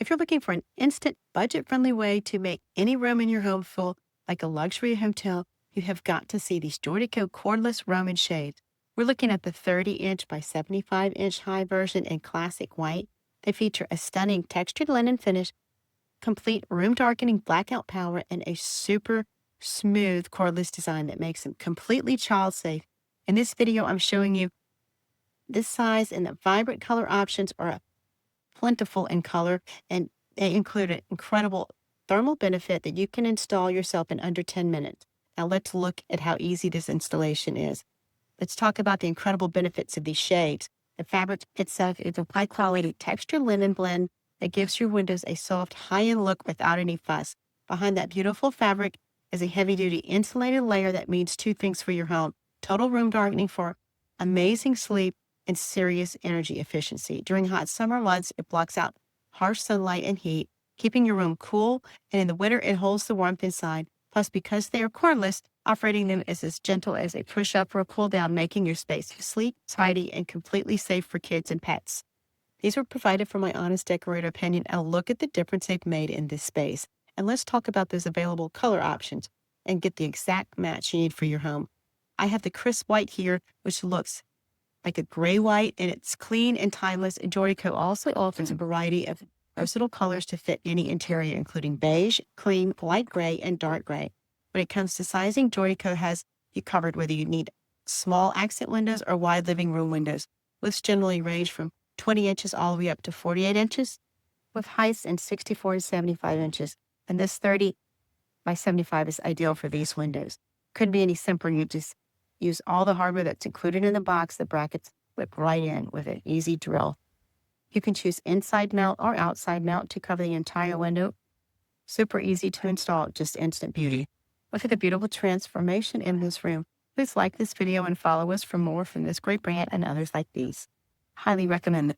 If you're looking for an instant, budget-friendly way to make any room in your home feel like a luxury hotel, you have got to see these Joydeco Cordless Roman Shades. We're looking at the 30-inch by 75-inch high version in classic white. They feature a stunning textured linen finish, complete room darkening blackout power, and a super smooth cordless design that makes them completely child safe. In this video, I'm showing you this size, and the vibrant color options are plentiful in color, and they include an incredible thermal benefit that you can install yourself in under 10 minutes. Now let's look at how easy this installation is. Let's talk about the incredible benefits of these shades. The fabric itself is a high-quality textured linen blend that gives your windows a soft, high-end look without any fuss. Behind that beautiful fabric is a heavy-duty insulated layer that means two things for your home: total room darkening for amazing sleep and serious energy efficiency. During hot summer months, it blocks out harsh sunlight and heat, keeping your room cool, and in the winter, it holds the warmth inside. Plus, because they are cordless, operating them is as gentle as a push-up or a pull-down, making your space sleek, tidy, and completely safe for kids and pets. These were provided from my honest decorator opinion, and look at the difference they've made in this space. And let's talk about those available color options and get the exact match you need for your home. I have the crisp white here, which looks like a gray white, and it's clean and timeless. And Joydeco also offers a variety of versatile colors to fit any interior, including beige, cream, light gray, and dark gray. When it comes to sizing, Joydeco has you covered whether you need small accent windows or wide living room windows. Widths generally range from 20 inches all the way up to 48 inches, with heights in 64 to 75 inches. And this 30 by 75 is ideal for these windows. Couldn't be any simpler. You just use all the hardware that's included in the box. The brackets flip right in with an easy drill. You can choose inside mount or outside mount to cover the entire window. Super easy to install, just instant beauty. Look at the beautiful transformation in this room. Please like this video and follow us for more from this great brand and others like these. Highly recommend it.